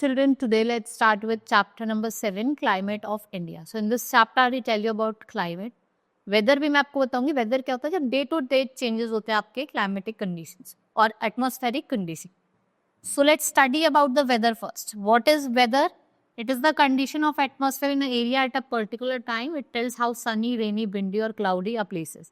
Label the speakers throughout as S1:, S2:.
S1: children, today let's start with chapter number 7, climate of India. So in this chapter I will tell you about climate. Weather भी मैं आपको बताऊंगी. Weather क्या होता है? जब डे टू डे चेंजेस होते हैं आपके क्लाइमेटिक कंडीशंस और atmospheric condition. So let's study about the weather first. What is weather? It is the condition of atmosphere in an area at a particular time. It tells how sunny, rainy, windy or cloudy a place is.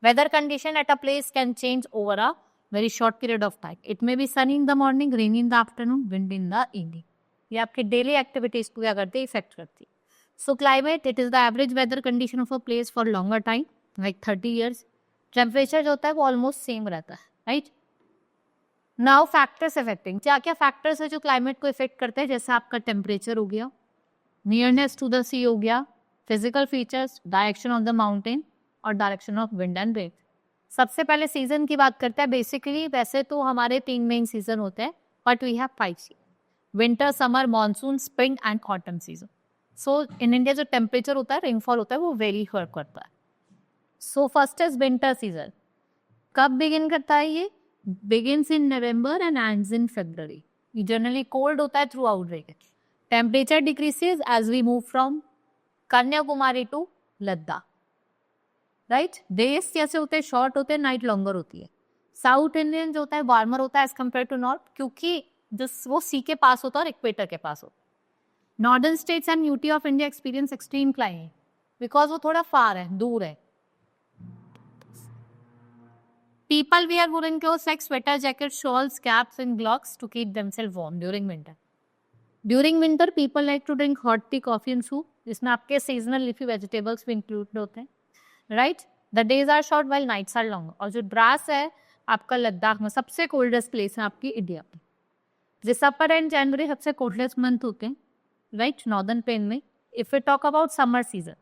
S1: Weather condition at a place can change over a very short period of time. It may be sunny in the morning, rainy in the afternoon, windy in the evening. ये आपके daily activities को क्या करते हैं? Effect करती है. So climate, it is the average weather condition of a place for longer time, like 30 years. Temperature जो होता है वो almost same रहता है, right? Now factors affecting. क्या क्या factors है जो climate को affect करते हैं? जैसे आपका temperature हो गया, nearness to the sea हो गया, physical features, direction of the mountain और direction of wind and rain. सबसे पहले सीजन की बात करते हैं. बेसिकली वैसे तो हमारे 3 मेन सीजन होते हैं, but we have 5 season: winter, summer, monsoon, spring and autumn season. So in India जो टेम्परेचर होता है, रेनफॉल होता है, वो वेरी करता है. So first is winter season. कब बिगिन करता है ये? Begins in November and ends in February. Generally cold होता है throughout the year. Temperature decreases as we move from Kanyakumari to Ladakh. Right, days कैसे होते हैं? शॉर्ट होते हैं, नाइट लॉन्गर होती है. साउथ इंडियन जो होता है वार्मर होता है एज कम्पेयर टू नॉर्थ, क्योंकि वो सी के पास होता है और इक्वेटर के पास होता है. Northern states and UT of India experience extreme climate because वो थोड़ा फार है, दूर है. People wear woolen clothes like sweater, jackets, shawls, caps and gloves to keep themselves warm during winter. During winter, people like to drink hot tea, coffee and soup, जिसमें आपके seasonal leafy vegetables भी include होते हैं. Right, the days are short while nights are long. और जो द्रास है आपका लद्दाख में सबसे कोल्डेस्ट प्लेस है आपकी इंडिया में. दिसंबर एंड जनवरी सबसे कोल्डेस्ट मंथ होते हैं, राइट, नॉर्दर्न प्लेन में. If you talk about summer season,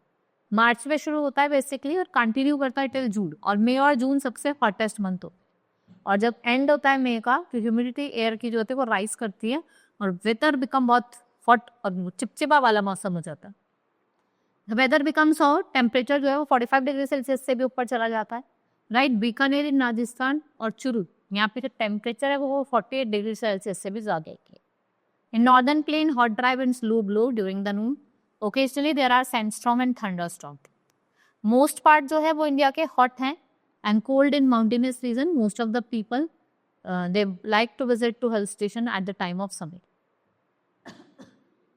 S1: March में शुरू होता है बेसिकली और कंटिन्यू करता है टिल जून. और मई और जून सबसे हॉटेस्ट मंथ होता है. और जब एंड होता है मई का, तो ह्यूमिडिटी एयर की जो होती है वो राइज करती है और वेदर बिकम बहुत हॉट और चिपचिपा वाला मौसम हो जाता है. वेदर बिकम्स हॉट, टेम्परेचर जो है वो 45 डिग्री सेल्सियस से भी ऊपर चला जाता है. राइट, बीकानेर इन राजस्थान और चुरू, यहाँ पे जो टेम्परेचर है वो 48 डिग्री सेल्सियस से भी ज़्यादा है. In northern plain hot drive and slow blow during the noon. Occasionally there are sandstorm and thunderstorm. Most part जो है वो इंडिया के हॉट हैं and cold in mountainous region. Most of the people they like to visit to hill station at the time of summer.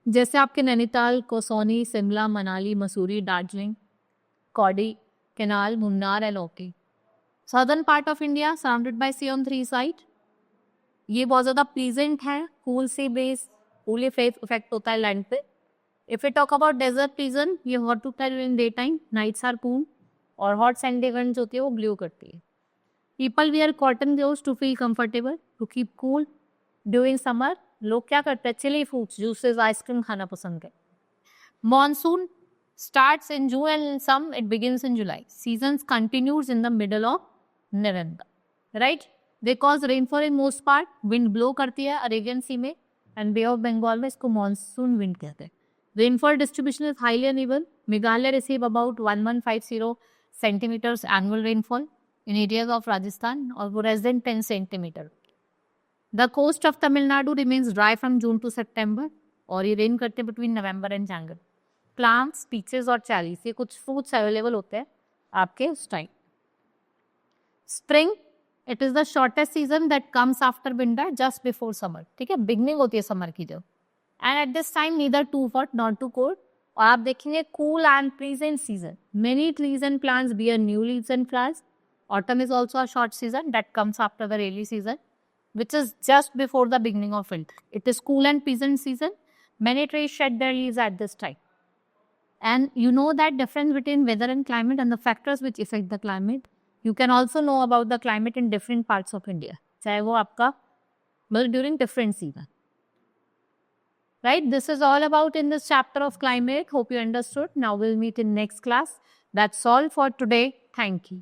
S1: जैसे आपके Nainital, Kasauli, Shimla, Manali, Mussoorie, Darjeeling, Kodaikanal, Munnar and okay. Southern part of India surrounded bye C on 3 side. ये बहुत ज़्यादा pleasant है, cool sea base, cool effect होता है land पे. If you talk about desert region, ये हॉट होता है in day time, nights are cool और हॉट सैंडी विंड्स होती है वो ब्लू करती है. People wear cotton clothes to feel comfortable to keep cool during summer. लोग क्या करते हैं? चिली फ्रूट्स, जूसेस, आइसक्रीम खाना पसंद करते. Monsoon starts in June and in some it begins in July. Seasons continues in the middle of November. Right, they cause rainfall in most part. Wind blow करती है Arabian सी में and bay of Bengal में, इसको monsoon wind कहते हैं. Rainfall distribution is highly uneven. Meghalaya receive about 1150 centimetres annual rainfall in areas of Rajasthan और वो less than 10 centimetre. The coast of Tamil Nadu remains dry from June to September और ये rain करते हैं between November and January. Plants, peaches और cherries, ये कुछ fruits available होते हैं आपके उस time. Spring, it is the shortest season that comes after winter just before summer. ठीक है, बिगनिंग होती है समर की जब. And at this time neither too hot not too cold. और आप देखेंगे cool and pleasant season. Many trees and plants bear new leaves and flowers. Autumn is also a short season that comes after the rainy season, which is just before the beginning of winter. It is cool and pleasant season. Many trees shed their leaves at this time. And you know that difference between weather and climate and the factors which affect the climate. You can also know about the climate in different parts of India. चाहे वो आपका during different season. Right? This is all about in this chapter of climate. Hope you understood. Now we'll meet in next class. That's all for today. Thank you.